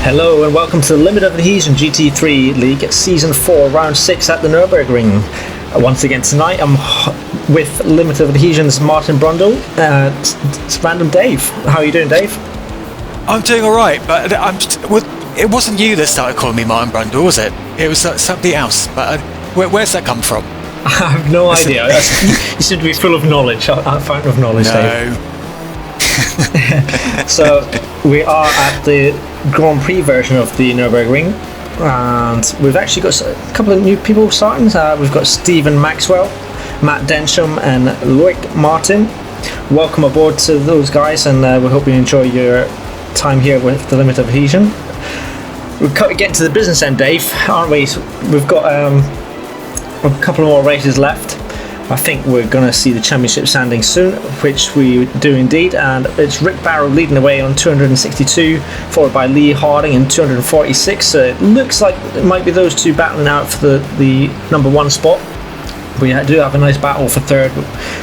Hello and welcome to the Limited Adhesion GT3 League Season 4 Round 6 at the Nurburgring. Once again tonight I'm with Limited Adhesion's Martin Brundle and Random Dave. How are you doing, Dave? I'm doing alright, but it wasn't you that started calling me Martin Brundle, was it? It was somebody else, but where's that come from? I have no idea. You seem to be full of knowledge, a fountain of knowledge, Dave. So we are at the Grand Prix version of the Nurburgring, and we've actually got a couple of new people starting. We've got Stephen Maxwell, Matt Densham and Loic Martin. Welcome aboard to those guys, and we hope you enjoy your time here with the Limit of Adhesion. We're getting to the business end, Dave, aren't we? We've got a couple more races left. I think we're going to see the championship standing soon, which we do indeed, and it's Rick Barrow leading the way on 262, followed by Lee Harding in 246. So it looks like it might be those two battling out for the number one spot. We do have a nice battle for third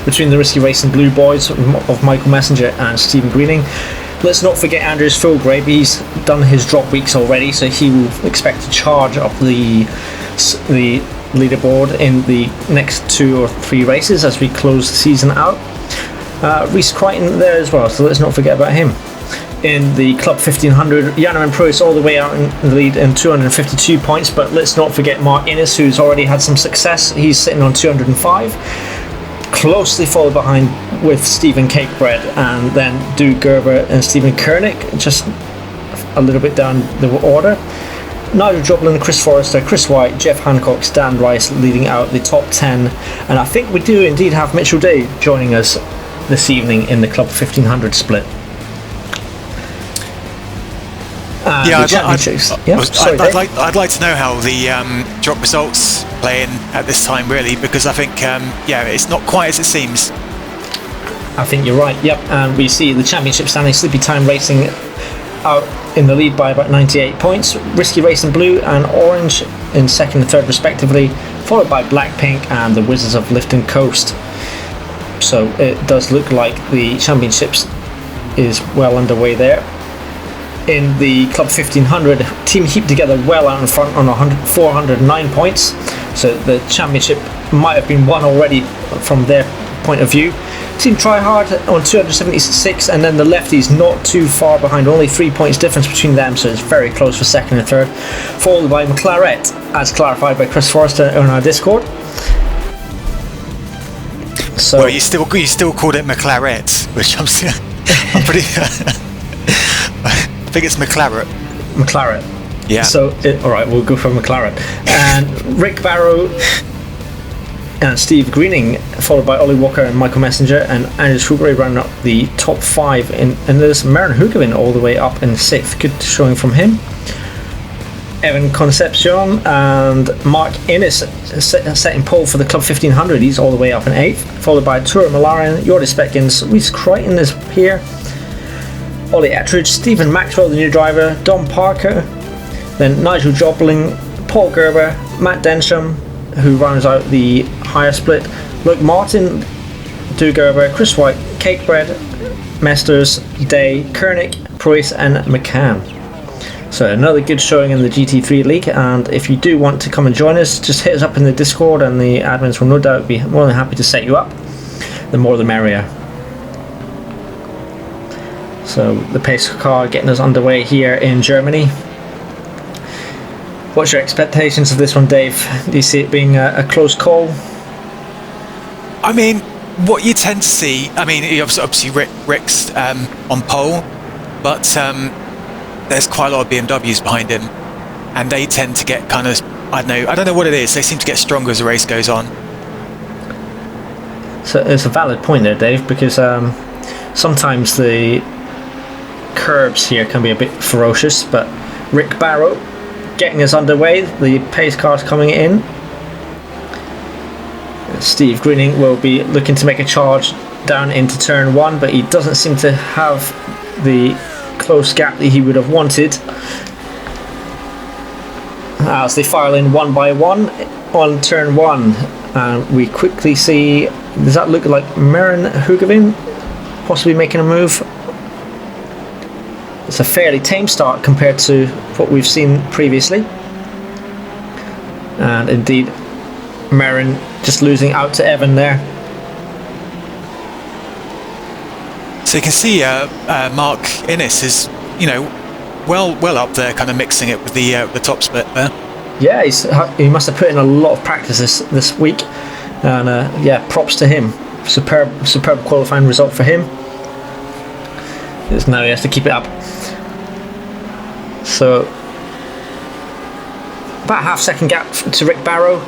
between the Risky Racing Blue Boys of Michael Messenger and Stephen Greening. Let's not forget Andrews Philgrave. He's done his drop weeks already, so he will expect to charge up the leaderboard in the next 2 or 3 races as we close the season out. Reece Crichton there as well, so let's not forget about him. In the Club 1500, Jan Proust all the way out in the lead in 252 points, but let's not forget Mark Innes, who's already had some success. He's sitting on 205, closely followed behind with Stephen Cakebread, and then Du Gerber and Stephen Kernick just a little bit down the order. Nigel Joplin, Chris Forrester, Chris White, Jeff Hancock, Stan Rice leading out the top 10, and I think we do indeed have Mitchell Day joining us this evening in the Club 1500 split. I'd like to know how the drop results play in at this time, really, because I think it's not quite as it seems. I think you're right. Yep, and we see the championship standing. Sleepy Time Racing out in the lead by about 98 points. Risky Racing Blue and Orange in second and third respectively, followed by Blackpink and the Wizards of Lifton Coast. So it does look like the championships is well underway there. In the Club 1500, Team Heap Together well out in front on 409 points, so the championship might have been won already from their point of view. Team Try Hard on 276, and then the lefties not too far behind, only 3 points difference between them, so it's very close for second and third, followed by McLaren, as clarified by Chris Forrester on our Discord. So well, you still called it McLaren, which I'm pretty I think it's McLaren. Yeah. So alright, we'll go for McLaren. And Rick Barrow and Steve Greening, followed by Ollie Walker and Michael Messenger, and Andrews Philgrave rounding up the top 5, and there's Marin Hugavin all the way up in 6th. Good showing from him. Evan Concepcion and Mark Innes setting pole for the Club 1500. He's all the way up in 8th, followed by Tura Malarian, Jordi Speckins, Reece Crichton is here, Ollie Ettridge, Stephen Maxwell, the new driver, Don Parker, then Nigel Joplin, Paul Gerber, Matt Densham, who rounds out the higher split, Luke Martin, Du Gerber, Chris White, Cakebread, Mesters, Day, Kernick, Preuss and McCann. So another good showing in the GT3 League, and if you do want to come and join us, just hit us up in the Discord and the admins will no doubt be more than happy to set you up. The more the merrier. So the pace car getting us underway here in Germany. What's your expectations of this one, Dave? Do you see it being a close call? I mean, what you tend to see, I mean, obviously Rick's on pole, but there's quite a lot of BMWs behind him, and they tend to get kind of, I don't know what it is, they seem to get stronger as the race goes on. So it's a valid point there, Dave, because sometimes the curbs here can be a bit ferocious, but Rick Barrow getting us underway, the pace car's coming in. Steve Greening will be looking to make a charge down into turn 1, but he doesn't seem to have the close gap that he would have wanted as they file in one by one on turn 1. And we quickly see, does that look like Marin Hugavin possibly making a move? it's a fairly tame start compared to what we've seen previously. And indeed, Merrin just losing out to Evan there. So you can see Mark Innes is, well up there, kind of mixing it with the top split there. Yeah, he must have put in a lot of practice this week, and yeah, props to him. Superb qualifying result for him. Now he has to keep it up. So about half-second gap to Rick Barrow.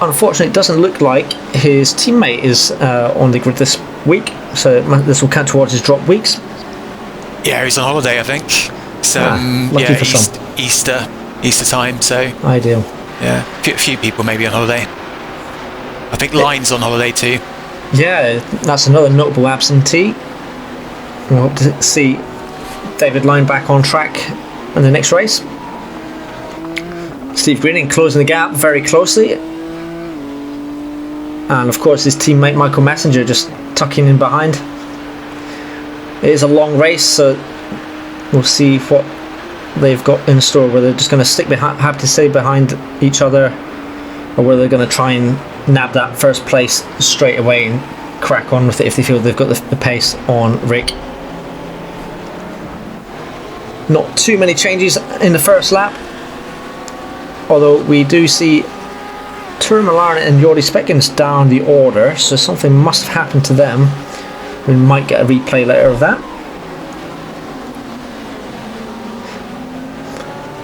Unfortunately, it doesn't look like his teammate is on the grid this week, so this will count towards his drop weeks. Yeah, he's on holiday, I think. So lucky for some. Easter time. So ideal. Yeah, a few people maybe on holiday. I think Line's on holiday too. Yeah, that's another notable absentee. We hope to see David Line back on track in the next race. Steve Greening closing the gap very closely. And of course his teammate Michael Messenger just tucking in behind. It is a long race, so we'll see what they've got in store, whether they're just going to have to stay behind each other, or whether they're going to try and nab that first place straight away and crack on with it if they feel they've got the pace on Rick. Not too many changes in the first lap, although we do see Tourmaline and Jordi Speckens down the order, so something must have happened to them. We might get a replay later of that.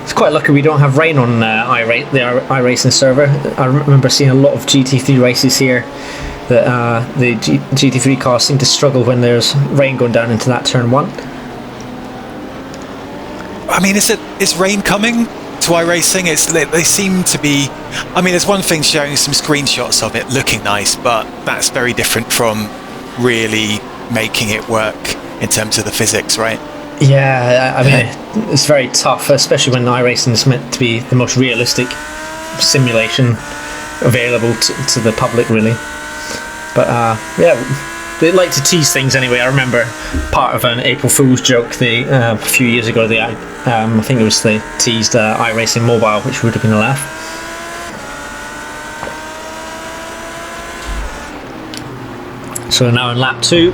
It's quite lucky we don't have rain on the iRacing server. I remember seeing a lot of GT3 races here that the GT3 cars seem to struggle when there's rain going down into that turn 1. I mean, is rain coming to iRacing? They seem to be. I mean, there's one thing showing some screenshots of it looking nice, but that's very different from really making it work in terms of the physics, right? Yeah, I mean, it's very tough, especially when iRacing is meant to be the most realistic simulation available to the public, really. But yeah, they like to tease things anyway. I remember part of an April Fool's joke a few years ago. I think it was they teased iRacing Mobile, which would have been a laugh. So now in lap 2,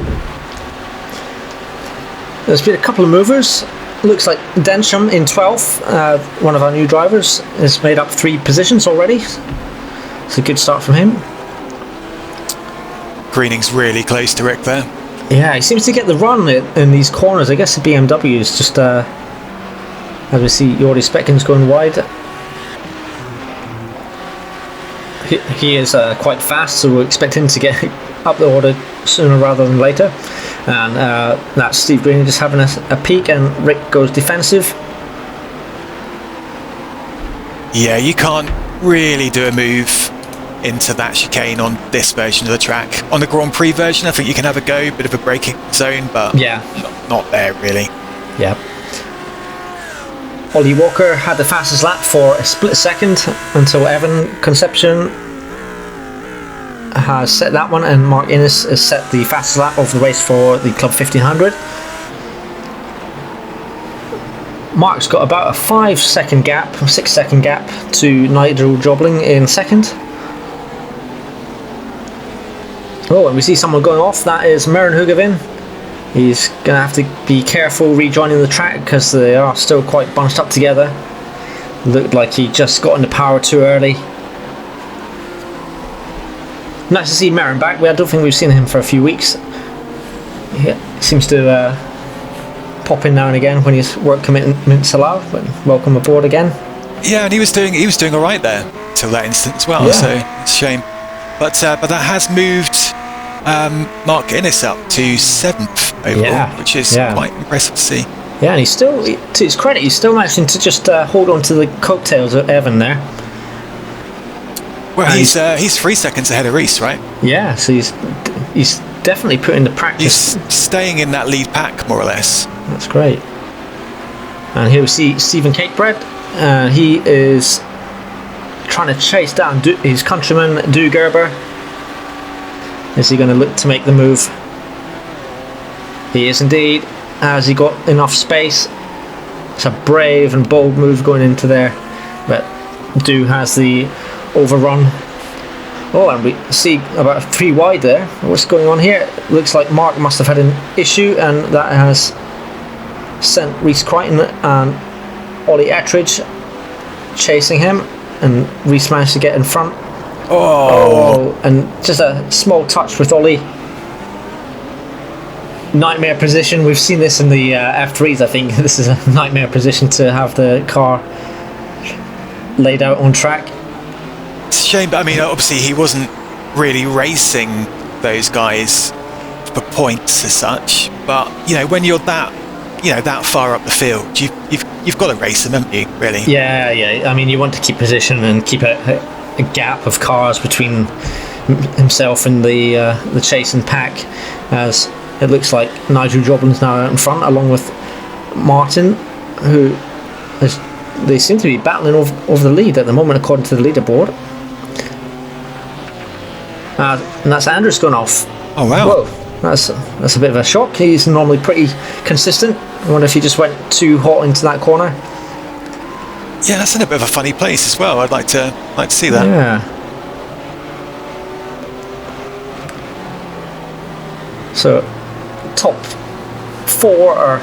there's been a couple of movers. Looks like Densham in 12th, one of our new drivers, has made up 3 positions already. It's a good start from him. Greening's really close to Rick there. Yeah, he seems to get the run in these corners. I guess the BMW is just, as we see Jordi Speckens going wide. He is quite fast, so we'll expect him to get up the order sooner rather than later. And that's Steve Greening just having a peek, and Rick goes defensive. Yeah, you can't really do a move into that chicane on this version of the track. On the Grand Prix version, I think you can have a go, bit of a braking zone, but yeah, not there really. Yeah. Ollie Walker had the fastest lap for a split second until Evan Concepcion has set that one, and Mark Innes has set the fastest lap of the race for the Club 1500. Mark's got about a 6 second gap to Nigel Jobling in second. Oh, and we see someone going off. That is Merrin Hugavin. He's going to have to be careful rejoining the track because they are still quite bunched up together. Looked like he just got into power too early. Nice to see Merrin back. I don't think we've seen him for a few weeks. He seems to pop in now and again when his work commitments allow. But welcome aboard again. Yeah, and he was doing all right there till that instant as well. Yeah. So it's a shame. But that has moved Mark Innes up to 7th overall, which is quite impressive to see. Yeah, and he's still, to his credit, he's still managing to just hold on to the coattails of Evan there. Well, he's 3 seconds ahead of Reese, right? Yeah, so he's definitely putting the practice. He's staying in that lead pack, more or less. That's great. And here we see Stephen Catebread. He is trying to chase down his countryman, Du Gerber. Is he going to look to make the move? He is indeed. Has he got enough space? It's a brave and bold move going into there, but Do has the overrun. Oh, and we see about 3 wide there. What's going on here? Looks like Mark must have had an issue, and that has sent Rhys Crichton and Ollie Ettridge chasing him, and Rhys managed to get in front. Oh, and just a small touch with Ollie. Nightmare position. We've seen this in the F3s. I think this is a nightmare position to have the car laid out on track. It's a shame, but I mean, obviously he wasn't really racing those guys for points as such. But you know, when you're that far up the field, you've got to race them, haven't you? Really? Yeah. I mean, you want to keep position and keep a gap of cars between himself and the chasing pack, as it looks like Nigel Joblin's now out in front, along with Martin, who they seem to be battling over the lead at the moment, according to the leaderboard. And that's Andrews gone off. Oh wow! Whoa, that's a bit of a shock. He's normally pretty consistent. I wonder if he just went too hot into that corner. Yeah, that's in a bit of a funny place as well. I'd like to see that. Yeah. So, top 4 are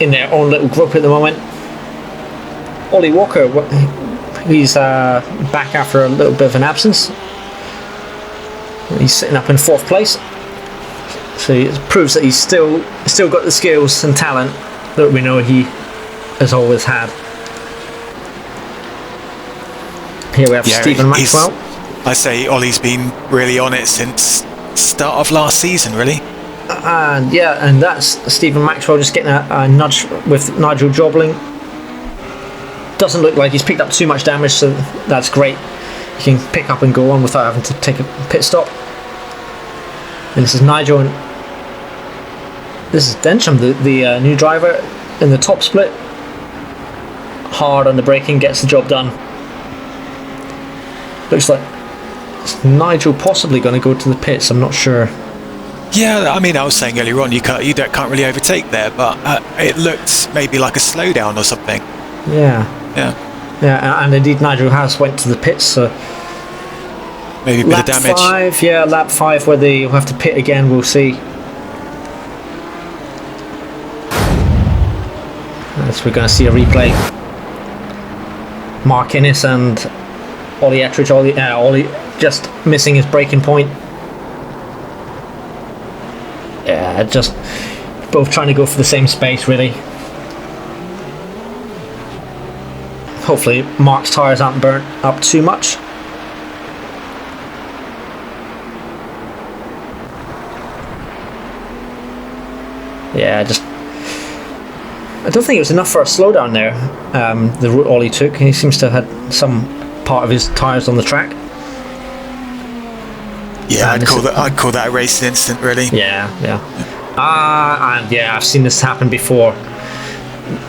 in their own little group at the moment. Ollie Walker, he's back after a little bit of an absence. He's sitting up in 4th place. So it proves that he's still got the skills and talent that we know he has always had. Here we have Stephen Maxwell. I say Ollie's been really on it since start of last season, really. And that's Stephen Maxwell just getting a nudge with Nigel Jobling. Doesn't look like he's picked up too much damage, so that's great. He can pick up and go on without having to take a pit stop. And this is Nigel, and this is Densham, the new driver in the top split. Hard on the braking, gets the job done. Looks like Nigel possibly going to go to the pits, I'm not sure. Yeah, I mean, I was saying earlier on, you can't really overtake there, but it looked maybe like a slowdown or something. Yeah, and indeed Nigel has went to the pits, so maybe a bit of damage. Lap 5 where they have to pit again, we'll see. As we're going to see a replay. Mark Innes and Ollie Ettridge, Ollie just missing his braking point. Yeah, just both trying to go for the same space, really. Hopefully Mark's tyres aren't burnt up too much. Yeah, I don't think it was enough for a slowdown there, the route Ollie took. He seems to have had some part of his tyres on the track. Yeah, I'd call that a racing incident, really. Yeah. And yeah, I've seen this happen before.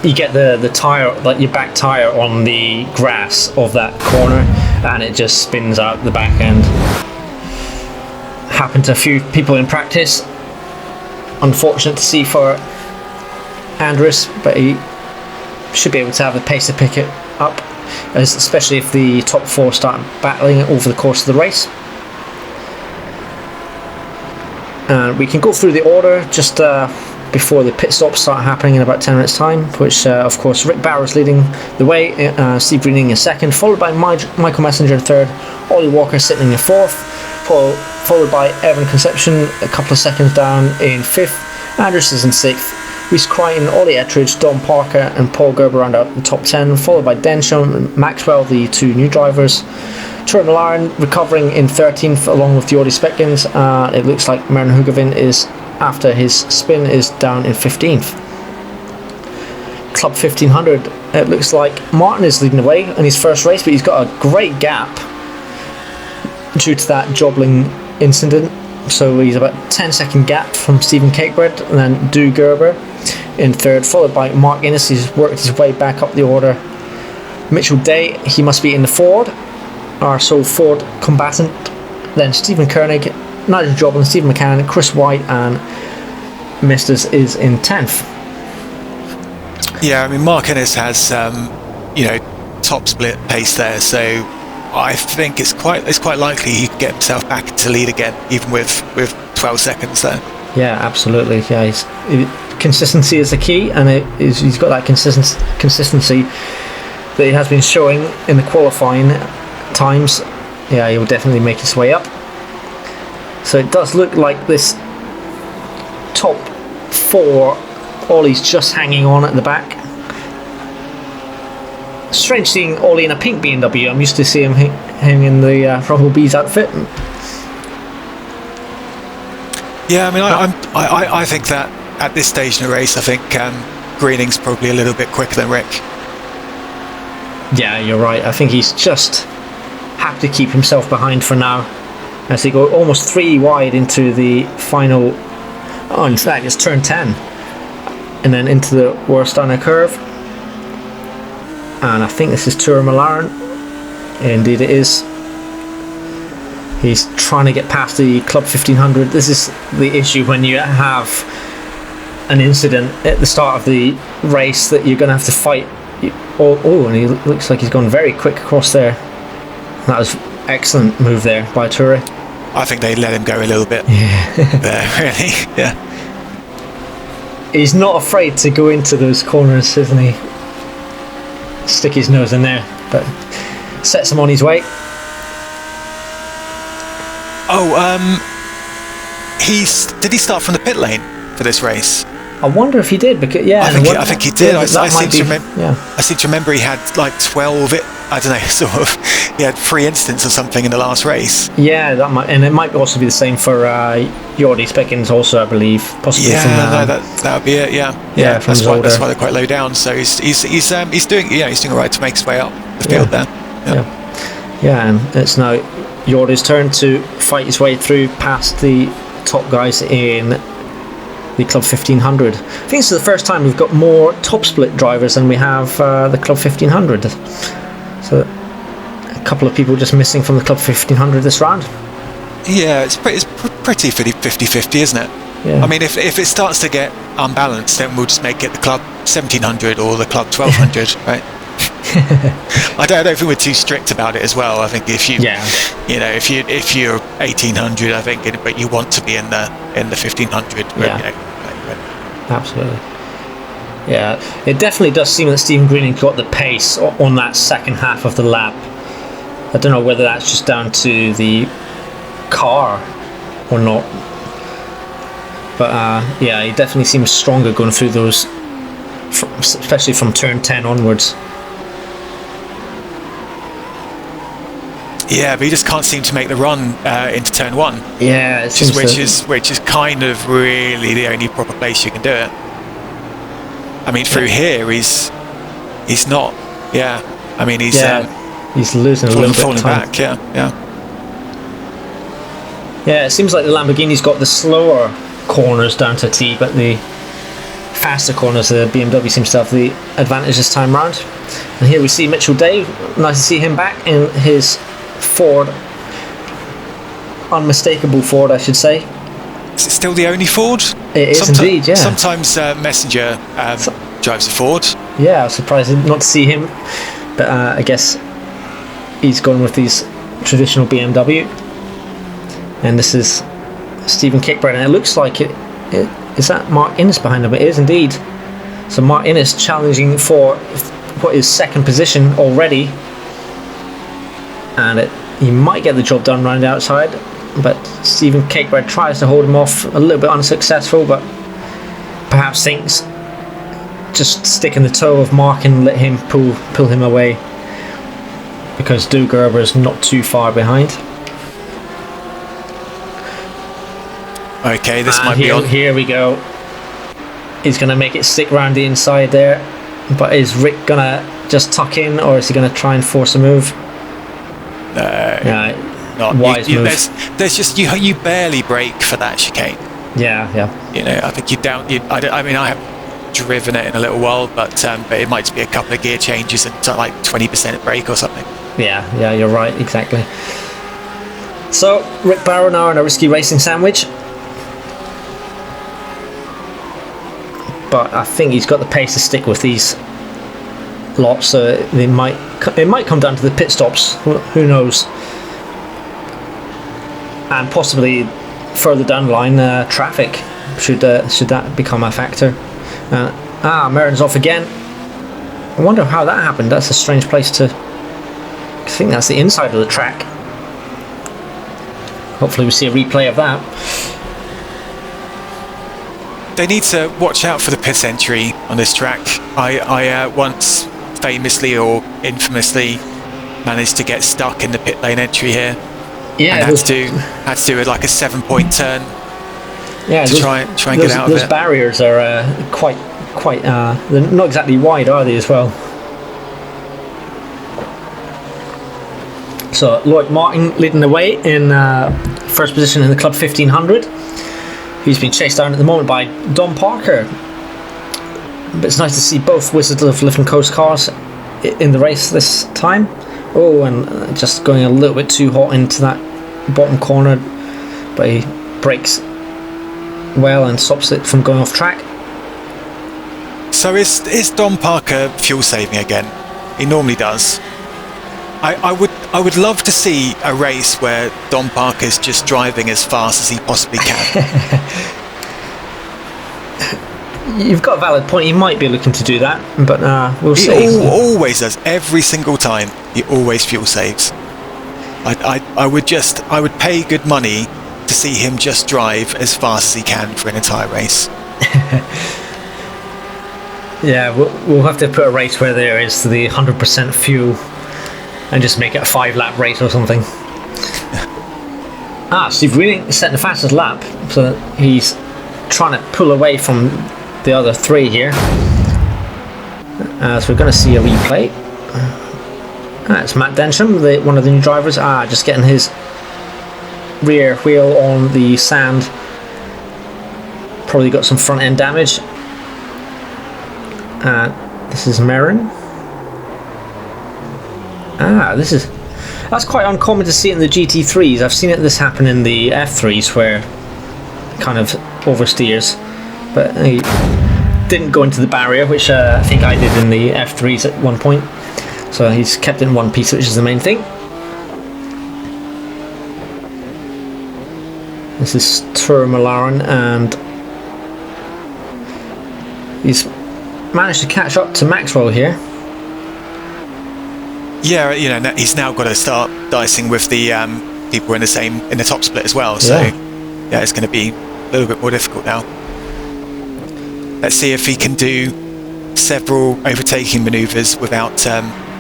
You get the tyre, like your back tyre on the grass of that corner, and it just spins out the back end. Happened to a few people in practice. Unfortunate to see for Andrus, but he should be able to have the pace to pick it up, especially if the top 4 start battling over the course of the race. And we can go through the order just before the pit stops start happening in about 10 minutes time, which of course Rick Barrow's leading the way, Steve Greening in 2nd, followed by Michael Messenger in 3rd, Ollie Walker sitting in 4th, followed by Evan Conception a couple of seconds down in 5th, Andrews is in 6th, Rhys Crichton, Ollie Ettridge, Don Parker and Paul Gerber round out the top 10, followed by Densham and Maxwell, the 2 new drivers. Troy Millaren recovering in 13th along with Jordi Speckins. It looks like Mern Hugavin is, after his spin, is down in 15th. Club 1500, it looks like Martin is leading the way in his first race, but he's got a great gap due to that Jobling incident. So he's about 10-second gap from Stephen Cakebread, and then Du Gerber in 3rd, followed by Mark Innes. He's worked his way back up the order. Mitchell Day, he must be in the Ford, our sole Ford combatant. Then Stephen Kernick, Nigel Joblin, Stephen McCann, Chris White and Misters is in 10th. Yeah, I mean, Mark Innes has, top split pace there, so I think it's quite likely he could get himself back into lead again, even with 12 seconds there. Yeah, absolutely. Yeah, consistency is the key, and he's got that consistency that he has been showing in the qualifying times. Yeah, he will definitely make his way up. So it does look like this top 4, Ollie's just hanging on at the back. Strange seeing Ollie in a pink BMW. I'm used to seeing him in the Rumble Bees outfit. Yeah, I mean, I think that at this stage in the race, I think Greening's probably a little bit quicker than Rick. Yeah, you're right. I think he's just happy to keep himself behind for now, as they go almost 3 wide into the final. Oh, in fact, it's turn 10, and then into the Warsteiner curve. And I think this is Tourmalaren. Indeed, it is. He's trying to get past the Club 1500. This is the issue when you have an incident at the start of the race that you're going to have to fight. And he looks like he's gone very quick across there. That was excellent move there by Toure. I think they let him go a little bit there, really. Yeah. He's not afraid to go into those corners, isn't he? Stick his nose in there, but sets him on his way. Did he start from the pit lane for this race? I wonder if he did, because I think he did. Yeah, I seem to remember he had like 12. I don't know, sort of. He had 3 incidents or something in the last race. Yeah, that might, and it might also be the same for Jordi Speckens also, I believe, possibly. Yeah, that would be it. Yeah. That's why they're quite low down. So he's doing all right to make his way up the field there. Yeah, and it's now Jordi's turn to fight his way through past the top guys in the Club 1500. I think this is the first time we've got more top split drivers than we have the Club 1500. So a couple of people just missing from the Club 1500 this round. Yeah, it's pretty 50-50, isn't it? Yeah. I mean, if it starts to get unbalanced, then we'll just make it the Club 1700 or the Club 1200, right? I don't think we're too strict about it as well. I think if you're 1800, I think, but you want to be in the 1500. Absolutely. Yeah, it definitely does seem that Stephen Greening got the pace on that second half of the lap. I don't know whether that's just down to the car or not, but he definitely seems stronger going through those, especially from turn 10 onwards. Yeah, but he just can't seem to make the run into turn 1. Yeah, which is kind of really the only proper place you can do it. I mean, through here he's not. Yeah, I mean he's losing a little bit of time. Back. Yeah. Yeah, it seems like the Lamborghini's got the slower corners down to T, but the faster corners, the BMW seems to have the advantage this time round. And here we see Mitchell Day. Nice to see him back in his Ford, unmistakable Ford, I should say. Is it still the only Ford? It is indeed, yeah. Sometimes Messenger drives a Ford. Yeah, I was surprised not to see him, but I guess he's gone with these traditional BMW. And this is Stephen Kickbrand, and it looks like is that Mark Innes behind him? It is indeed. So Mark Innes challenging for what is second position already, and he might get the job done round the outside, but Stephen Cakebrad tries to hold him off, a little bit unsuccessful, but perhaps thinks just stick in the toe of Mark and let him pull him away, because Stu Gerber is not too far behind. Okay, this might be on. Here we go. He's going to make it stick round the inside there, but is Rick going to just tuck in, or is he going to try and force a move? No, wise move. There's just you barely brake for that chicane. Yeah. I think I haven't driven it in a little while, but it might just be a couple of gear changes and like 20% brake or something. Yeah, you're right, exactly. So Rick Barrow now in a risky racing sandwich. but I think he's got the pace to stick with these lots. So it might come down to the pit stops. Who knows? And possibly further down the line, traffic should that become a factor. Merrin's off again. I wonder how that happened. That's a strange place to. I think that's the inside of the track. Hopefully we see a replay of that. They need to watch out for the pit entry on this track. I once famously or infamously managed to get stuck in the pit lane entry here. Yeah, and had to do like a 7-point turn. Yeah, to try and get out of it. Those barriers are quite. They're not exactly wide, are they? As well. So Lloyd Martin leading the way in first position in the Club 1500. He's been chased down at the moment by Dom Parker. But it's nice to see both Wizards of Lift and Coast cars in the race this time. Oh, and just going a little bit too hot into that bottom corner, but he brakes well and stops it from going off track. So is Dom Parker fuel saving again? He normally does. I would love to see a race where Dom Parker's just driving as fast as he possibly can. You've got a valid point. He might be looking to do that, but we'll see. He always does. Every single time, he always fuel saves. I would pay good money to see him just drive as fast as he can for an entire race. Yeah, we'll have to put a race where there is the 100% fuel and just make it a 5-lap race or something. Steve Greening setting the fastest lap, so he's trying to pull away from the other three here. So we're going to see a replay. It's Matt Densham, one of the new drivers. Just getting his rear wheel on the sand. Probably got some front end damage. This is Merrin. That's quite uncommon to see in the GT3s. I've seen this happen in the F3s where it kind of oversteers, but he didn't go into the barrier, which I think I did in the F3s at one point. So he's kept it in one piece, which is the main thing. This is Tourmalaren, and he's managed to catch up to Maxwell here. Yeah, he's now got to start dicing with the people in the top split as well. So yeah, it's going to be a little bit more difficult now. Let's see if he can do several overtaking manoeuvres without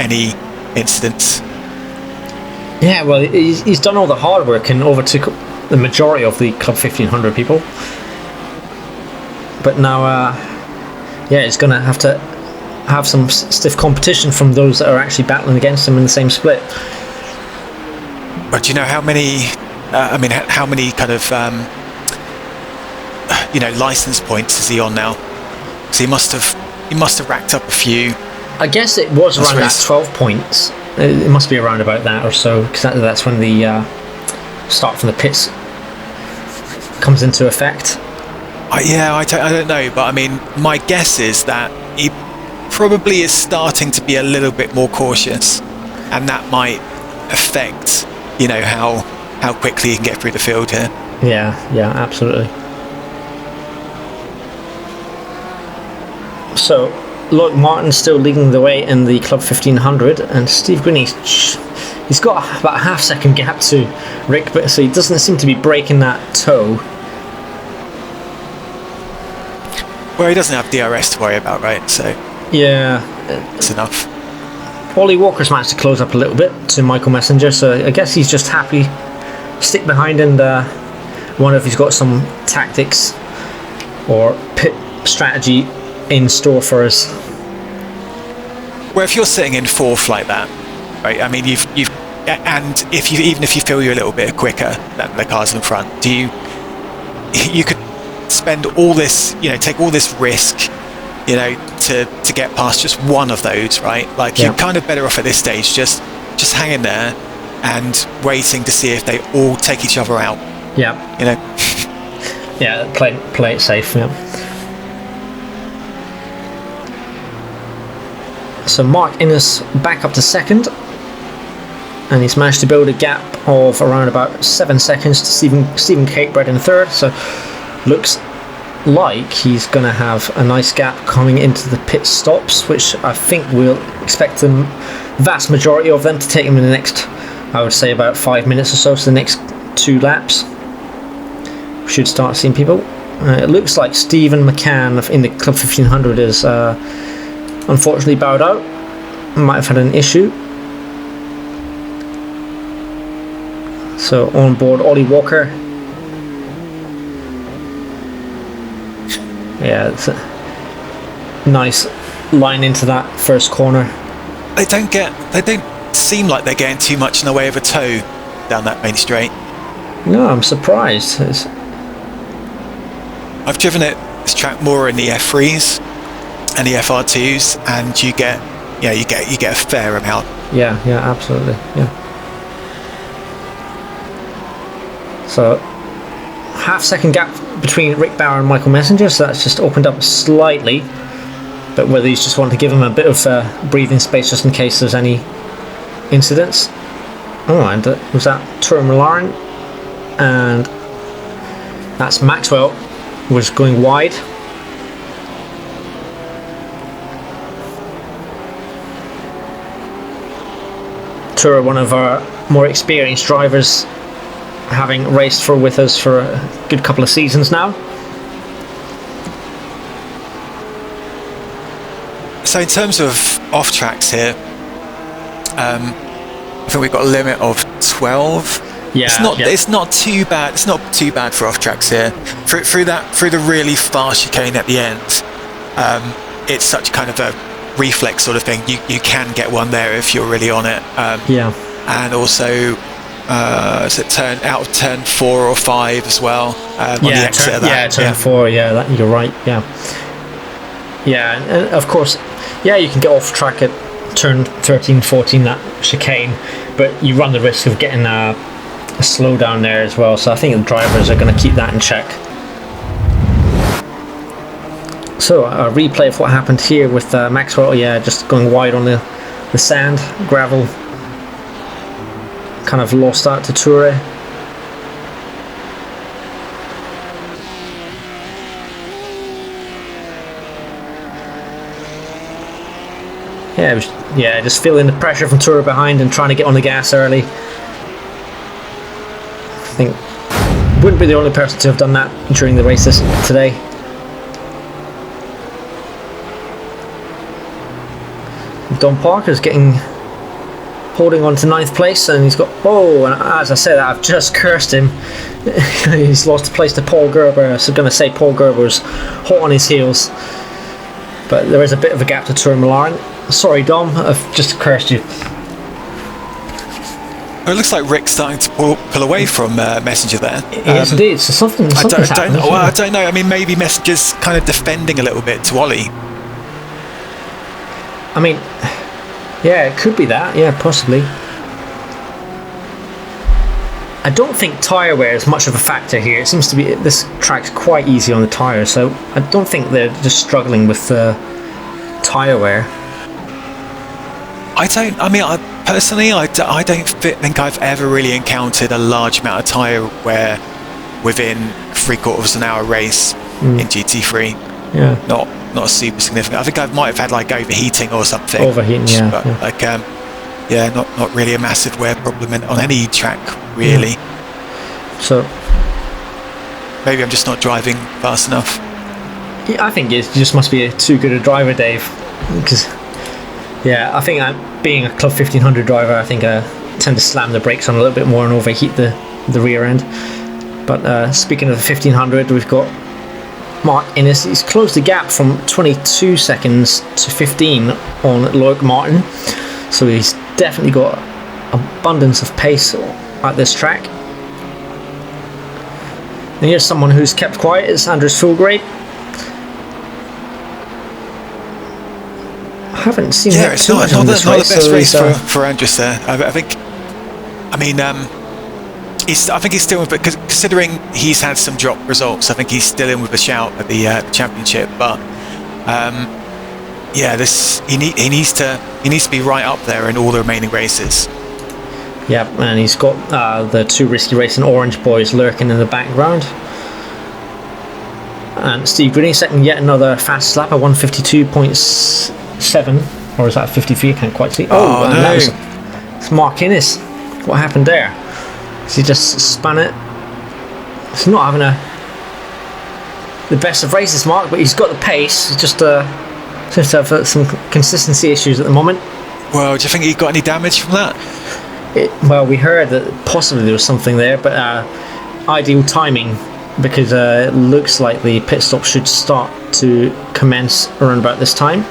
any incidents. Yeah, well, he's done all the hard work and overtook the majority of the Club 1500 people. But now, he's going to have some stiff competition from those that are actually battling against him in the same split. But do you know how many? How many kind of license points is he on now? So he must have racked up a few. I guess it was around that 12 points. It must be around about that or so, because that's when the start from the pits comes into effect. I don't know, but I mean, my guess is that he probably is starting to be a little bit more cautious, and that might affect, how quickly he can get through the field here. Yeah, absolutely. So, Lloyd Martin's still leading the way in the Club 1500, and Steve Green, he's got about a half-second gap to Rick, but so he doesn't seem to be breaking that toe. Well, he doesn't have DRS to worry about, right? So yeah, it's enough. Ollie Walker's managed to close up a little bit to Michael Messenger, so I guess he's just happy stick behind and wonder if he's got some tactics or pit strategy in store for us. Well, if you're sitting in fourth like that, right? I mean, you've and even if you feel you're a little bit quicker than the cars in front, you could spend all this, take all this risk, to get past just one of those, right? Like you're kind of better off at this stage just hanging there and waiting to see if they all take each other out. Yeah. Yeah, play it safe. Yeah. So Mark Innes back up to second, and he's managed to build a gap of around about 7 seconds to Stephen Catebread in third. So looks like he's going to have a nice gap coming into the pit stops, which I think we'll expect the vast majority of them to take him in the next, I would say, about 5 minutes or so. So the next 2 laps we should start seeing people. It looks like Stephen McCann in the Club 1500 is unfortunately bowed out. Might have had an issue. So on board Ollie Walker. Yeah, it's a nice line into that first corner. They don't seem like they're getting too much in the way of a tow down that main straight. No, I'm surprised. I've driven this track more in the F3s and the FR2s, and you get a fair amount. Yeah, absolutely. Yeah. So half-second gap between Rick Bauer and Michael Messenger, so that's just opened up slightly. But whether he's just wanted to give him a bit of breathing space just in case there's any incidents. Oh, and was that Turo Malaren, and that's Maxwell was going wide. Turo, one of our more experienced drivers, having raced with us for a good couple of seasons now. So in terms of off tracks here, I think we've got a limit of 12. Yeah, it's not too bad. It's not too bad for off tracks here. Through the really fast chicane at the end, it's such kind of a reflex sort of thing. You can get one there if you're really on it. And also, is it out of turn 4 or 5 as well? On the exit of that. Turn 4. Yeah, you're right. Yeah, and of course, you can get off track at turn 13, 14, that chicane, but you run the risk of getting a slowdown there as well. So I think the drivers are going to keep that in check. So a replay of what happened here with Maxwell. Just going wide on the sand, gravel. Kind of lost out to Toure. Just feeling the pressure from Toure behind and trying to get on the gas early. I think wouldn't be the only person to have done that during the races today. Don Parker's holding on to 9th place, and he's got, and as I said, I've just cursed him. He's lost a place to Paul Gerber. I was going to say Paul Gerber's hot on his heels, but there is a bit of a gap to Turo Malaren. Sorry, Dom, I've just cursed you. It looks like Rick's starting to pull away from Messenger there. Yes, indeed. So something's happening. I don't know. I mean, maybe Messenger's kind of defending a little bit to Ollie. I mean, it could be that. Yeah, possibly. I don't think tyre wear is much of a factor here. It seems to be this track's quite easy on the tyres, so I don't think they're just struggling with tyre wear. I personally don't think I've ever really encountered a large amount of tyre wear within 3/4 of an hour race in GT3. Yeah. Not super significant. I think I might have had like overheating or something. Overheating, but not really a massive wear problem on any track really. Yeah. So maybe I'm just not driving fast enough. Yeah, I think it just must be too good a driver, Dave. Because I think being a Club 1500 driver, I think I tend to slam the brakes on a little bit more and overheat the rear end. But speaking of the 1500, we've got Mark Innes. He's closed the gap from 22 seconds to 15 on Loic Martin, so he's definitely got abundance of pace at this track. And here's someone who's kept quiet, is Andres Fulgrave. I haven't seen him too much on this race. Not the best race for Andres there. I think he's still in, but considering he's had some drop results, I think he's still in with a shout at the championship. But yeah, he needs to be right up there in all the remaining races. Yeah, and he's got the two Risky Racing Orange boys lurking in the background. And Steve Greening setting yet another fast lap at 152.7, or is that 53? I can't quite see. Oh no! It's Mark Innes. What happened there? He just spun it. He's not having the best of races, Mark, but he's got the pace. He just seems to have some consistency issues at the moment. Well, do you think he got any damage from that? Well, we heard that possibly there was something there, but ideal timing, because it looks like the pit stop should start to commence around about this time.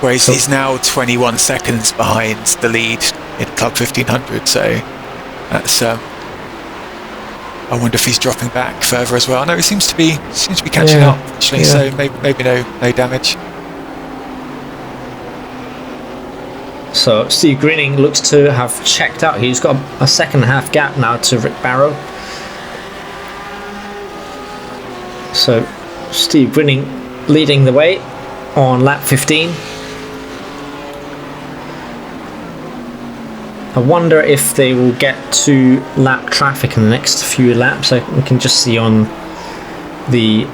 Well, he's now 21 seconds behind the lead in Club 1500, so that's. I wonder if he's dropping back further as well. No, he seems to be catching up actually. So maybe no damage. So Steve Greening looks to have checked out. He's got a second and a half gap now to Rick Barrow. So Steve Greening leading the way on lap 15. I wonder if they will get to lap traffic in the next few laps. We can just see on the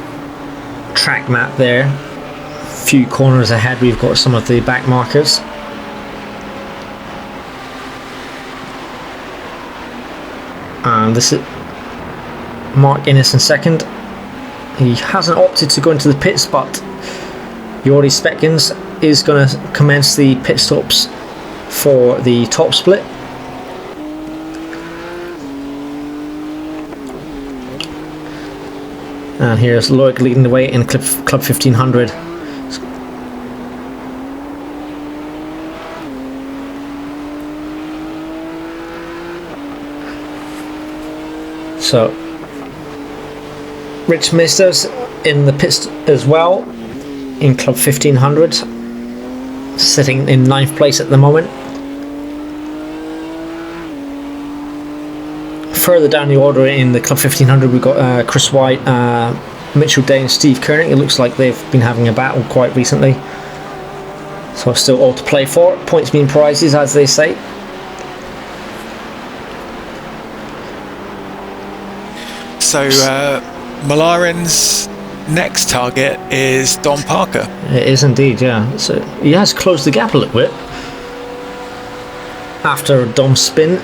track map there, a few corners ahead we've got some of the back markers. And this is Mark Innes in second. He hasn't opted to go into the pits, but Jordi Speckens is going to commence the pit stops for the top split. And here's Loic leading the way in Club 1500. So Rich Misters in the pits as well in Club 1500, sitting in 9th place at the moment. Further down the order in the Club 1500 we've got Chris White, Mitchell Day and Steve Kernick. It looks like they've been having a battle quite recently, so still all to play for. Points mean prizes, as they say. So Malaren's next target is Don Parker. It is indeed, yeah. So he has closed the gap a little bit after Dom's spin.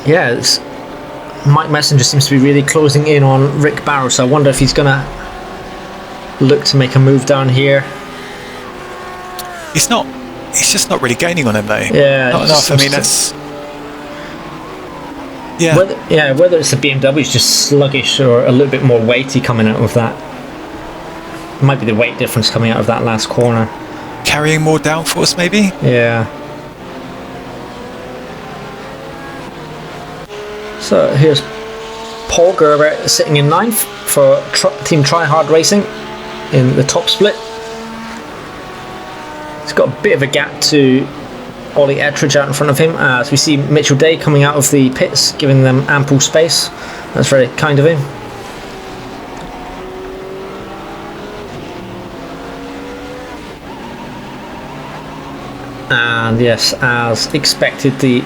Yeah, Mike Messenger seems to be really closing in on Rick Barrow, so I wonder if he's going to look to make a move down here. He's just not really gaining on him though. Yeah, not enough. I mean, that's whether it's the BMW is just sluggish or a little bit more weighty coming out of that. It might be the weight difference coming out of that last corner. Carrying more downforce, maybe. Yeah. So here's Paul Gerber sitting in 9th for Team Tryhard Racing in the top split. He's got a bit of a gap to Ollie Ettridge out in front of him, as we see Mitchell Day coming out of the pits, giving them ample space. That's very kind of him. And yes, as expected, the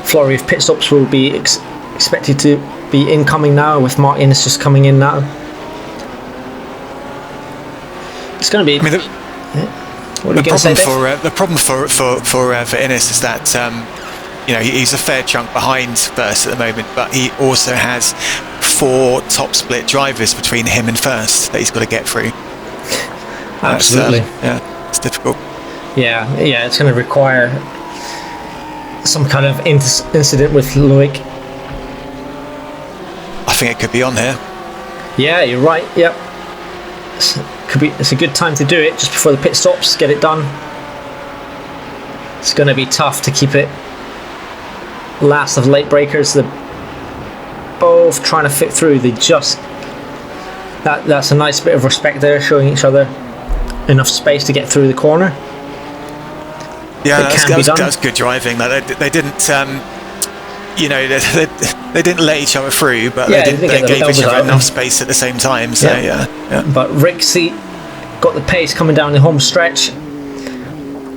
flurry of pit stops will be expected to be incoming now, with Mark Innes just coming in now. It's going to be. I mean, the problem for Innes is that he's a fair chunk behind first at the moment, but he also has 4 top split drivers between him and first that he's got to get through. Absolutely. It's difficult. Yeah, it's going to require some kind of incident with Loic. I think it could be on here. Yeah, you're right. Yep. It's a good time to do it just before the pit stops. Get it done. It's going to be tough to keep it last of late breakers. They're both trying to fit through. That's a nice bit of respect there, showing each other enough space to get through the corner. Yeah, that's good driving. They didn't you know, they didn't let each other through, but Yeah, they they gave each other out. enough space at the same time. So yeah. But Rixie got the pace coming down the home stretch.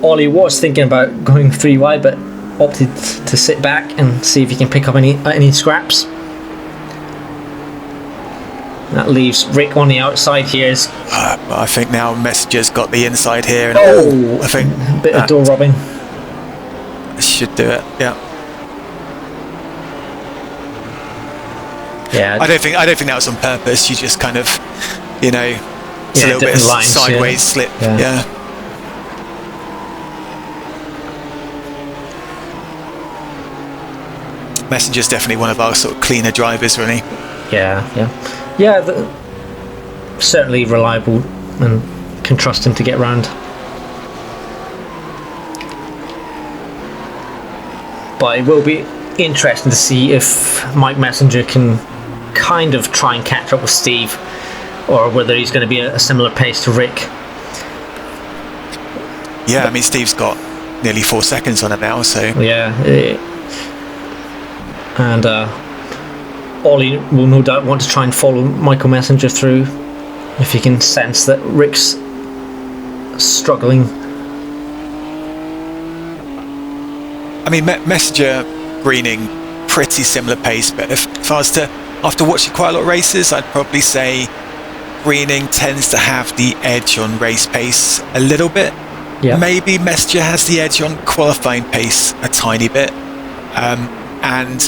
Ollie was thinking about going 3 wide, but opted to sit back and see if he can pick up any scraps. That leaves Rick on the outside here. I think now Messenger's got the inside here. And I think a bit of door robbing. Should do it. Yeah. Yeah. I don't think that was on purpose. You just kind of, you know, it's a little bit of lines, sideways slip. Yeah. Messenger's definitely one of our sort of cleaner drivers, really. Yeah. Certainly reliable, and can trust him to get round. But it will be interesting to see if Mike Messenger can kind of try and catch up with Steve, or whether he's going to be a similar pace to Rick. Yeah, I mean, Steve's got nearly 4 seconds on it now, so... Yeah. And Ollie will no doubt want to try and follow Michael Messenger through if he can sense that Rick's struggling. I mean, Messenger, Greening, pretty similar pace, but if I was to, after watching quite a lot of races, I'd probably say Greening tends to have the edge on race pace a little bit. Yeah. Maybe Messenger has the edge on qualifying pace a tiny bit. And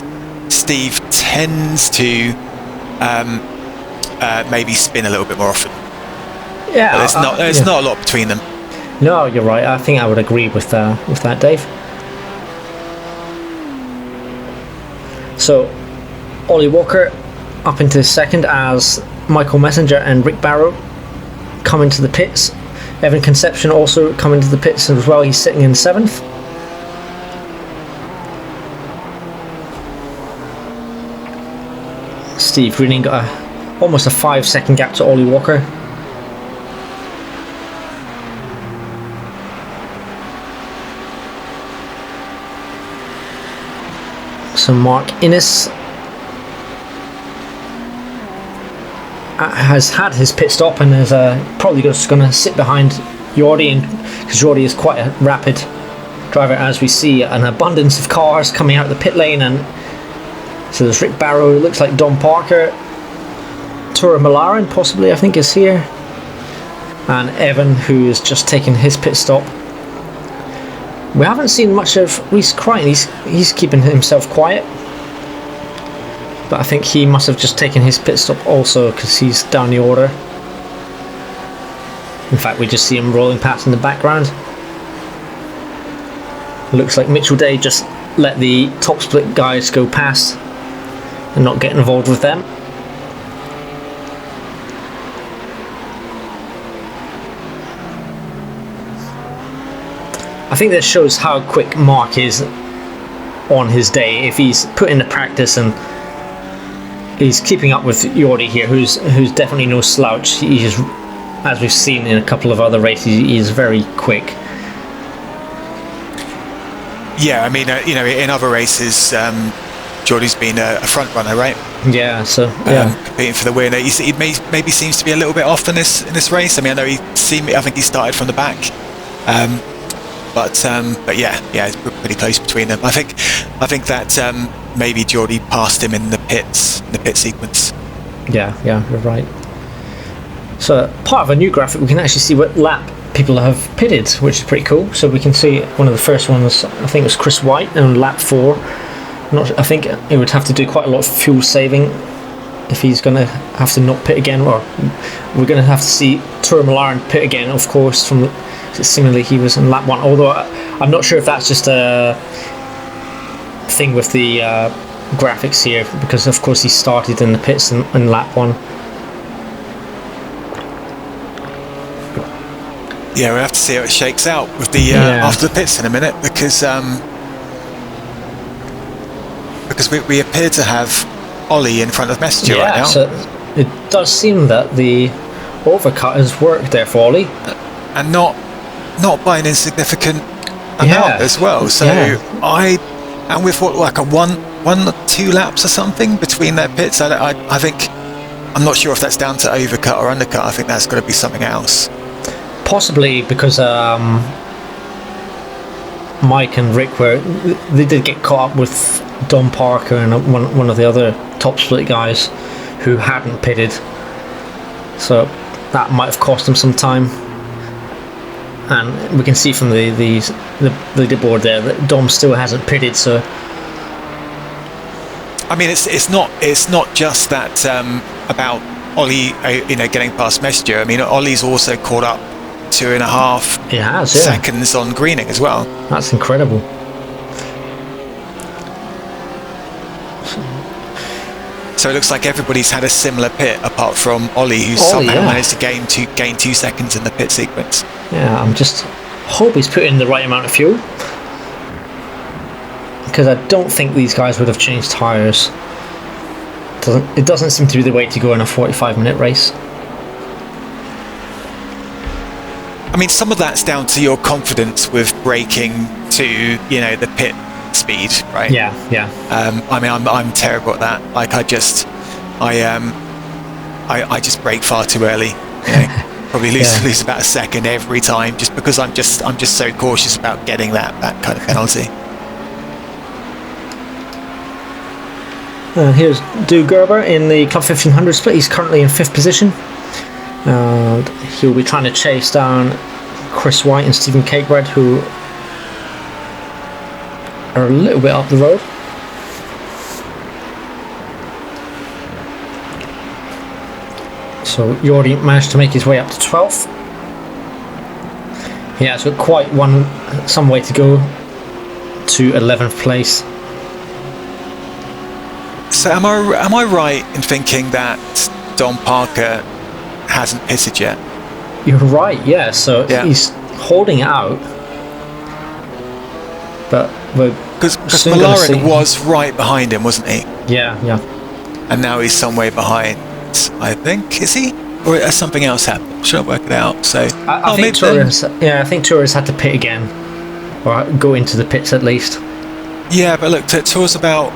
Steve tends to maybe spin a little bit more often. Yeah. But there's not a lot between them. No, you're right. I think I would agree with that, Dave. So, Ollie Walker up into second as Michael Messenger and Rick Barrow come into the pits. Evan Conception also come into the pits as well. He's sitting in 7th. Steve Greening got almost a 5-second gap to Ollie Walker. So Mark Innes has had his pit stop and is probably just going to sit behind Jordi, because Jordi is quite a rapid driver, as we see an abundance of cars coming out of the pit lane. And so there's Rick Barrow, looks like Don Parker, Tura Malaran possibly, I think, is here, and Evan, who is just taking his pit stop. We haven't seen much of Reece Crichton. He's keeping himself quiet, but I think he must have just taken his pit stop also, because he's down the order. In fact, we just see him rolling past in the background. Looks like Mitchell Day just let the top split guys go past and not get involved with them. I think this shows how quick Mark is on his day. If he's put into practice and he's keeping up with Jordi here, who's definitely no slouch. He is, as we've seen in a couple of other races, he is very quick. Yeah, I mean, you know, in other races, Jordi's been a front runner, right? Yeah, so competing for the win. He maybe seems to be a little bit off in this race. I mean, I know I think he started from the back, but yeah, it's pretty close between them. I think that maybe Jordi passed him in the pit sequence. Yeah, you're right. So part of a new graphic, we can actually see what lap people have pitted, which is pretty cool. So we can see one of the first ones, I think it was Chris White on lap 4. I think it would have to do quite a lot of fuel saving if he's going to have to not pit again, or we're going to have to see Tura Malaran pit again, of course, from seemingly he was in lap 1, although I'm not sure if that's just a thing with the graphics here, because of course he started in the pits in lap 1. Yeah, we'll have to see how it shakes out with the after the pits in a minute, because we appear to have Ollie in front of Messenger right now. So it does seem that the overcut has worked there for Ollie, and not by an insignificant amount as well. So and with what, like a 2 laps or something between their pits. I think, I'm not sure if that's down to overcut or undercut. I think that's got to be something else. Possibly because Mike and Rick they did get caught up with Don Parker and one of the other top split guys who hadn't pitted, so that might have cost them some time. And we can see from the leaderboard there that Dom still hasn't pitted. So I mean, it's not just that about Ollie, getting past Messenger. I mean, Ollie's also caught up 2.5 seconds on greening as well. That's incredible. So it looks like everybody's had a similar pit apart from Ollie, who's somehow managed to gain 2 seconds in the pit sequence. Yeah, I'm just hope he's put in the right amount of fuel, because I don't think these guys would have changed tyres. It doesn't seem to be the way to go in a 45-minute race. I mean, some of that's down to your confidence with braking to, the pit speed, right? Yeah. I mean, I'm terrible at that. Like, I just brake far too early. Probably lose about a second every time, just because I'm just so cautious about getting that kind of penalty. Here's Du Gerber in the Club 1500 split. He's currently in 5th position. And he'll be trying to chase down Chris White and Stephen Cakebread, who are a little bit up the road. So Jordi managed to make his way up to 12th. Yeah, so quite some way to go to 11th place. So am I right in thinking that Don Parker hasn't pitted yet? You're right, yeah. So he's holding it out, but because Malaren was right behind him, wasn't he? Yeah. And now he's some way behind, I think. Is he? Or has something else happened? I'm trying to work it out. So I think Torres had to pit again, or go into the pits at least. Yeah, but look, Torres about.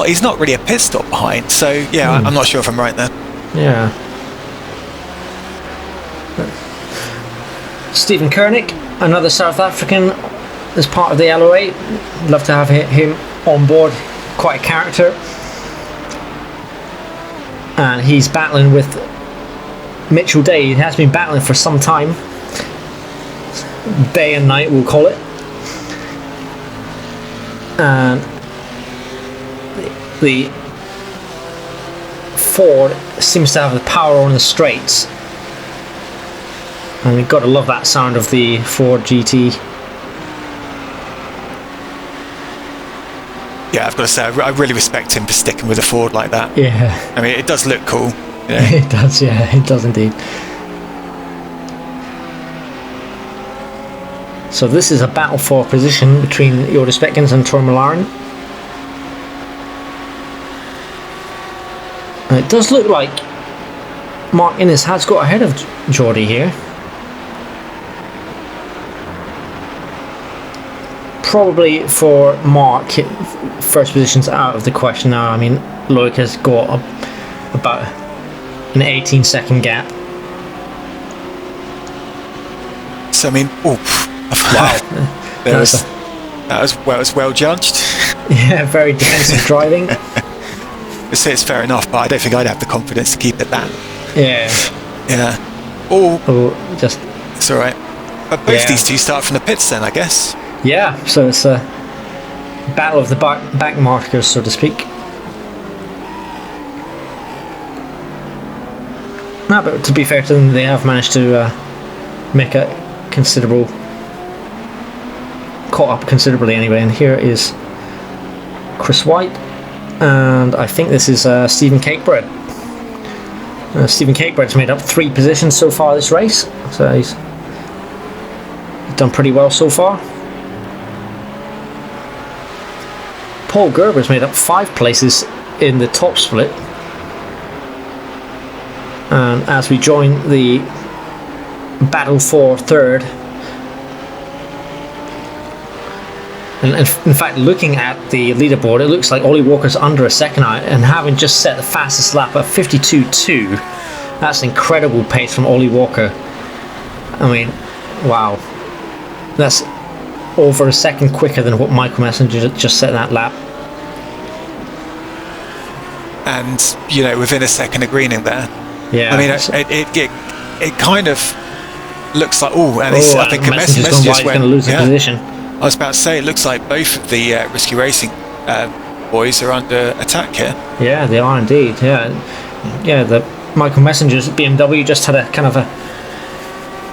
He's not really a pit stop behind, so I'm not sure if I'm right there. Yeah. Stephen Kernick, another South African, as part of the LOA. Love to have him on board. Quite a character. And he's battling with Mitchell Day. He has been battling for some time. Day and night, we'll call it. And the Ford seems to have the power on the straights, and you've got to love that sound of the Ford GT. Yeah, I've got to say, I really respect him for sticking with a Ford like that. Yeah, I mean, it does look cool. It does, yeah, it does indeed. So this is a battle for position between Jordi Speckens and Tor Malaren. And it does look like Mark Innes has got ahead of Jordi here. Probably for Mark, first position's out of the question now. I mean, Loic has got about an 18-second gap. So I mean, wow, that was well judged. Yeah, very defensive driving. It's fair enough, but I don't think I'd have the confidence to keep it that. Yeah. It's all right. But both these two start from the pits then, I guess. Yeah, so it's a battle of the back markers, so to speak. No, but to be fair to them, they have managed to make a caught up considerably anyway. And here is Chris White, and I think this is Stephen Cakebread. Stephen Cakebread's made up 3 positions so far this race, so he's done pretty well so far. Paul Gerber's made up 5 places in the top split, and as we join the battle for third, And in fact, looking at the leaderboard, it looks like Ollie Walker's under a second now, and having just set the fastest lap at 52.2, that's an incredible pace from Ollie Walker. I mean, wow. That's over a second quicker than what Michael Messenger just set that lap. And, you know, within a second of greening there. Yeah. I mean, it kind of looks like, I think Messenger's just went, going to lose the position. I was about to say, it looks like both of the Risky Racing boys are under attack here. Yeah, they are indeed. Yeah, the Michael Messenger's BMW just had a kind of a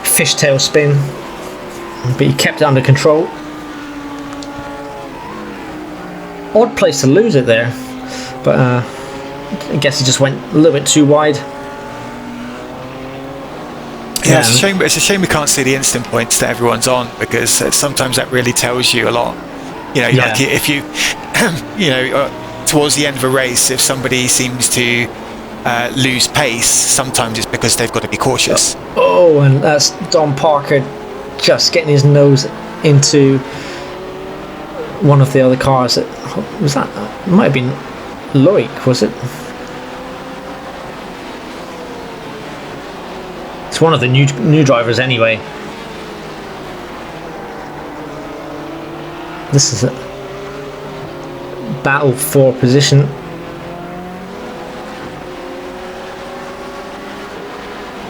fishtail spin, but he kept it under control. Odd place to lose it there, but I guess he just went a little bit too wide. Yeah, it's a shame we can't see the instant points that everyone's on, because sometimes that really tells you a lot. You know, like if you, you know, towards the end of a race, if somebody seems to lose pace, sometimes it's because they've got to be cautious. Oh, and that's Don Parker just getting his nose into one of the other cars. It might have been Loic, was it? It's one of the new drivers anyway. This is a battle for position.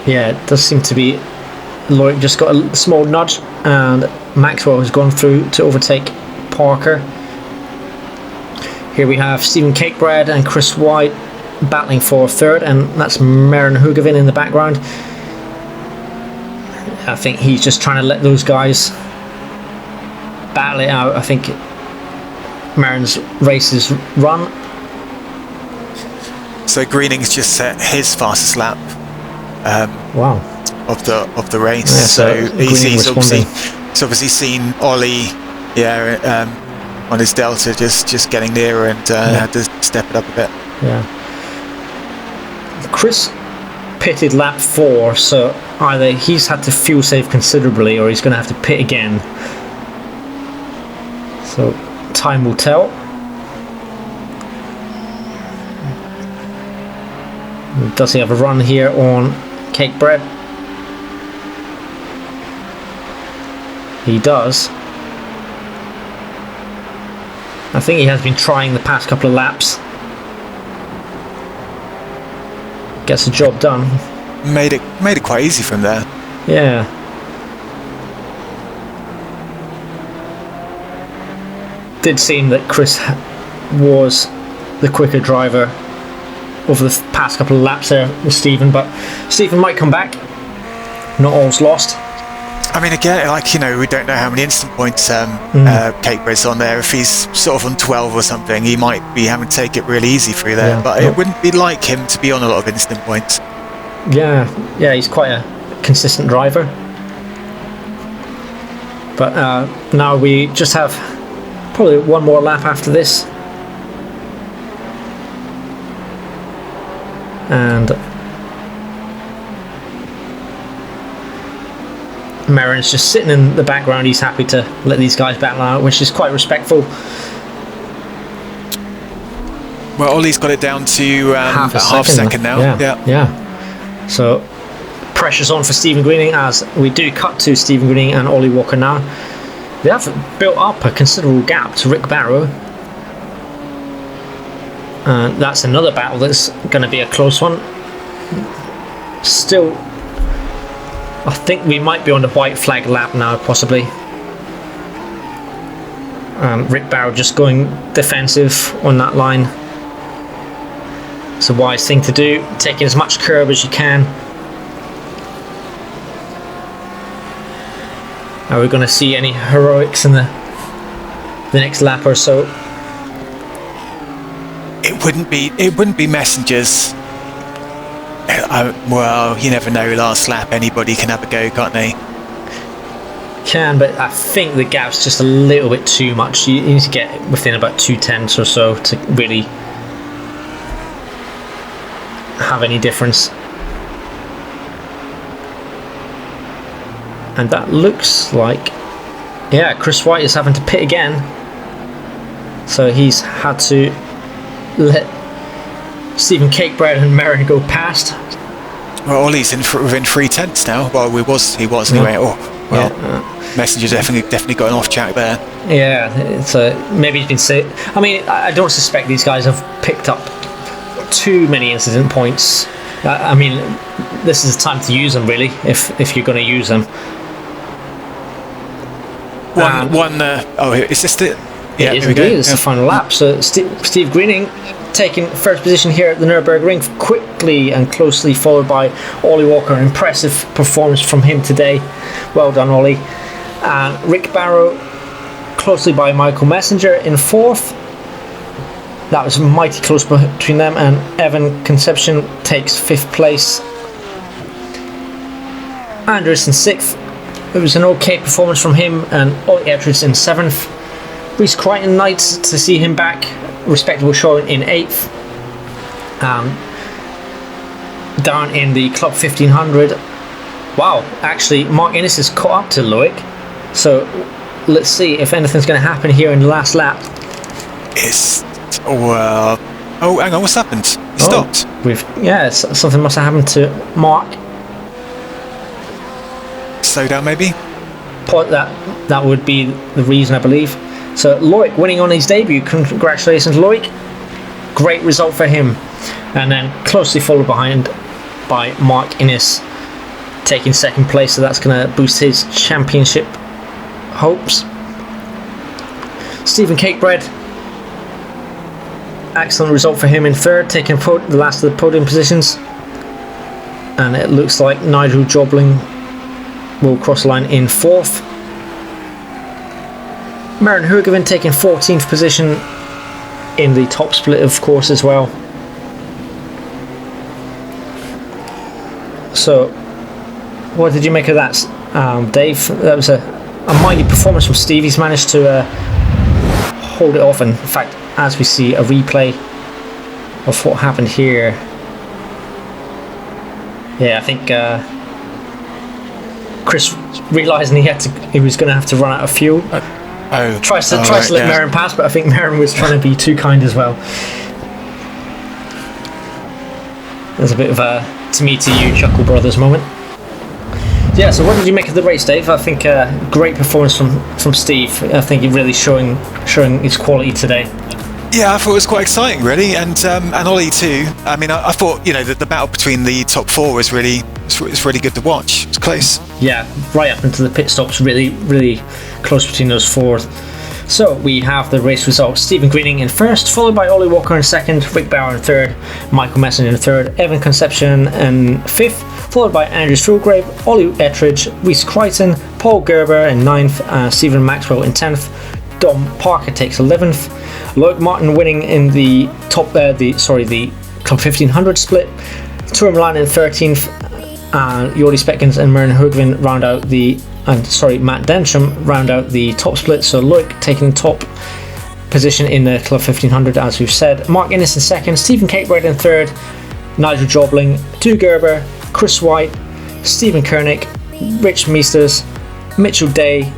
Yeah, it does seem to be Loic just got a small nudge, and Maxwell has gone through to overtake Parker. Here we have Stephen Cakebread and Chris White battling for third, and that's Marin Hugavin in the background. I think he's just trying to let those guys battle it out. I think Marin's race is run. So Greening's just set his fastest lap. Wow. Of the race. Yeah, so he's obviously seen Ollie, on his Delta just getting nearer, and had to step it up a bit. Yeah. Chris pitted lap 4, so either he's had to fuel save considerably, or he's going to have to pit again. So time will tell. Does he have a run here on Cakebread? He does. I think he has been trying the past couple of laps. Gets the job done. Made it quite easy from there. Yeah. Did seem that Chris was the quicker driver over the past couple of laps there with Stephen, but Stephen might come back. Not all's lost. I mean, again, we don't know how many instant points Cakebread's on there. If he's sort of on 12 or something, he might be having to take it really easy through there. But it wouldn't be like him to be on a lot of instant points. Yeah, he's quite a consistent driver. But now we just have probably one more lap after this. And Marin's just sitting in the background. He's happy to let these guys battle out, which is quite respectful. Well, Ollie's got it down to half a second now. Yeah. So pressure's on for Stephen Greening as we do cut to Stephen Greening and Ollie Walker now. They have built up a considerable gap to Rick Barrow. That's another battle that's going to be a close one. Still, I think we might be on the white flag lap now, possibly. Rick Barrow just going defensive on that line. It's a wise thing to do, taking as much curb as you can. Are we going to see any heroics in the next lap or so? It wouldn't be Messengers. Well, you never know. Last lap, anybody can have a go, can't they? Can, but I think the gap's just a little bit too much. You need to get within about 2/10 or so to really have any difference. And that looks like, Chris White is having to pit again. So he's had to let Stephen Cakebread and Merrin go past. Well, Ollie's within 3/10 now. Well, he was anyway. Oh, well, Messenger's definitely got an off track there. Yeah, so maybe he's been sick. I mean, I don't suspect these guys have picked up too many incident points. I mean, this is the time to use them, really, if you're going to use them. Is this the? Yeah, it is indeed. It's the final lap. So Steve Greening taking first position here at the Nurburgring, quickly and closely followed by Ollie Walker. An impressive performance from him today. Well done, Ollie. And Rick Barrow closely by Michael Messenger in fourth. That was mighty close between them, and Evan Conception takes fifth place. Andrews in sixth. It was an okay performance from him, and Ollie Ettridge in seventh. Reece Crichton, nice to see him back. Respectable showing in eighth. Down in the Club 1500. Wow, actually, Mark Innes has caught up to Loic. So let's see if anything's going to happen here in the last lap. Hang on, what's happened? He stopped. Something must have happened to Mark. Slow down, maybe. That would be the reason, I believe. So Loic winning on his debut. Congratulations, Loic. Great result for him. And then closely followed behind by Mark Innes taking second place. So that's going to boost his championship hopes. Stephen Cakebread. Excellent result for him in third, taking the last of the podium positions. And it looks like Nigel Jobling will cross the line in fourth. Merrin Hoogervin taking 14th position in the top split, of course, as well. So, what did you make of that, Dave? That was a mighty performance from Steve. He's managed to hold it off. In fact, as we see a replay of what happened here, yeah, I think Chris realising he was going to have to run out of fuel. Tries to let Merrin pass, but I think Merrin was trying to be too kind as well. There's a bit of a to me to you Chuckle Brothers moment. Yeah, so what did you make of the race, Dave? I think great performance from Steve. I think he really showing his quality today. Yeah, I thought it was quite exciting, really, and Ollie too. I mean, I thought the battle between the top four was really good to watch. It's close. Yeah, right up into the pit stops, really close between those four. So we have the race results. Stephen Greening in first, followed by Ollie Walker in second, Rick Bauer in third, Michael Messenger in third, Evan Conception in fifth, followed by Andrew Fulgrave, Ollie Ettridge, Reece Crichton, Paul Gerber in ninth, Stephen Maxwell in 10th, Dom Parker takes 11th, Loic Martin winning in the top the Club 1500 split, Tour Milan in 13th, Jordi Speckens and Merrin Hoogervin round out the Matt Densham round out the top split. So Loic taking top position in the Club 1500, as we've said. Mark Innes in second, Stephen Cakebread in third, Nigel Jobling, Stu Gerber, Chris White, Stephen Kernick, Rich Meesters, Mitchell Day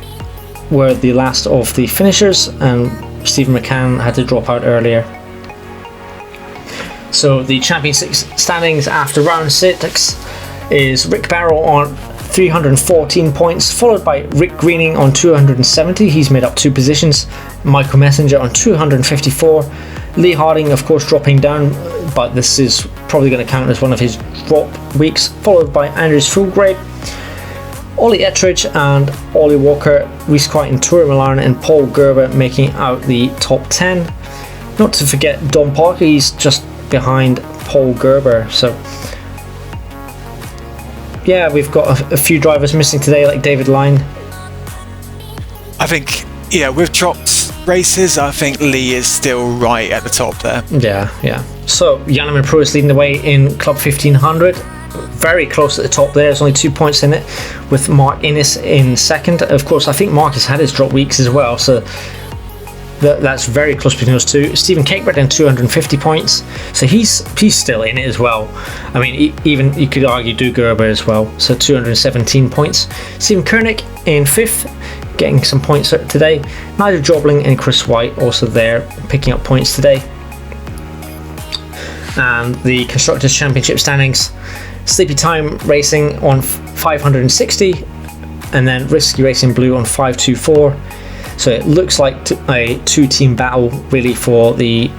were the last of the finishers, and Stephen McCann had to drop out earlier. So the championship standings after round 6 is Rick Barrow on 314 points, followed by Rick Greening on 270. He's made up 2 positions. Michael Messenger on 254. Lee Harding, of course, dropping down, but this is probably going to count as one of his drop weeks, followed by Andrews Fulgrave, Ollie Ettridge and Ollie Walker, Reece Crichton, Tour Milan and Paul Gerber making out the top 10. Not to forget Dom Parker, he's just behind Paul Gerber. So yeah, we've got a few drivers missing today, like David Line. I think, with dropped races, I think Lee is still right at the top there. Yeah. So Janneman Pro is leading the way in Club 1500. Very close at the top there. There's only 2 points in it, with Mark Innes in second. Of course, I think Mark has had his drop weeks as well, so that's very close between those two. Stephen Cakebread in 250 points, so he's still in it as well. I mean, even you could argue Do Gerber as well, so 217 points. Stephen Kernick in fifth, getting some points today. Nigel Jobling and Chris White also there picking up points today. And the Constructors' Championship standings, Sleepy Time Racing on 560, and then Risky Racing Blue on 524. So it looks like a two-team battle really for the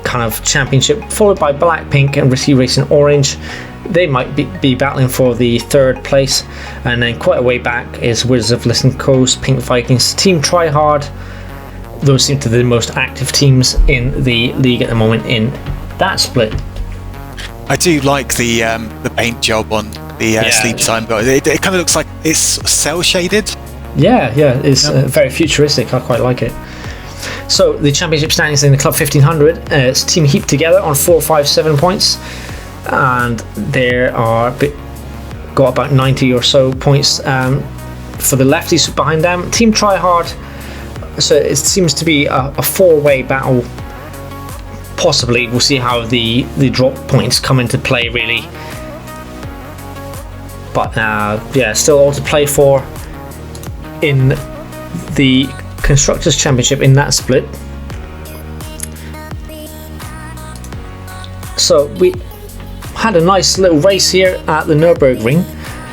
kind of championship, followed by Black Pink and Risky Racing Orange. They might be battling for the third place, and then quite a way back is Wizards of Listen Coast, Pink Vikings, Team Tryhard. Those seem to be the most active teams in the league at the moment in that split. I do like the paint job on the Sleep Time, but it kind of looks like it's cell shaded. Yeah, it's very futuristic. I quite like it. So the championship standings in the Club 1500, it's Team Heap Together on 457 points, and there are got about 90 or so points for the lefties behind them. Team Tryhard, so it seems to be a four-way battle. Possibly, we'll see how the drop points come into play really. But still all to play for in the Constructors' Championship in that split. So we had a nice little race here at the Nurburgring,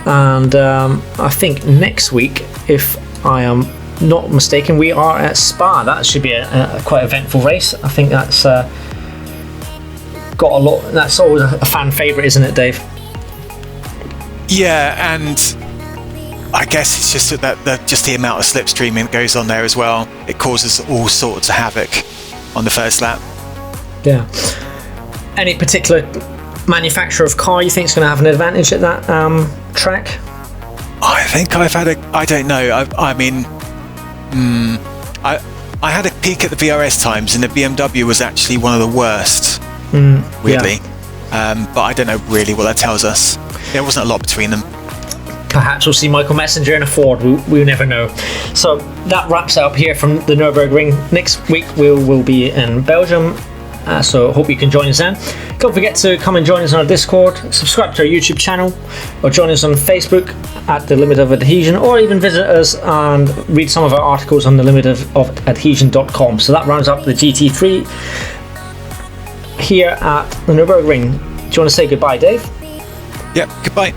and I think next week, if I am not mistaken, we are at Spa. That should be a quite eventful race. I think that's got a lot. That's always a fan favourite, isn't it, Dave? Yeah, and I guess it's just that just the amount of slipstreaming that goes on there as well. It causes all sorts of havoc on the first lap. Yeah. Any particular manufacturer of car you think is going to have an advantage at that track? I think I don't know. I had a peek at the VRS times, and the BMW was actually one of the worst. Weirdly. Yeah. But I don't know really what that tells us. There wasn't a lot between them. Perhaps we'll see Michael Messenger in a Ford. We'll never know. So that wraps it up here from the Nürburgring. Next week we'll be in Belgium. So hope you can join us then. Don't forget to come and join us on our Discord, subscribe to our YouTube channel, or join us on Facebook at The Limit of Adhesion, or even visit us and read some of our articles on thelimitof-adhesion.com. So that rounds up the GT3 here at the Nürburgring. Do you want to say goodbye, Dave? Yep, goodbye.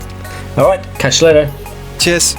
All right, catch you later. Cheers.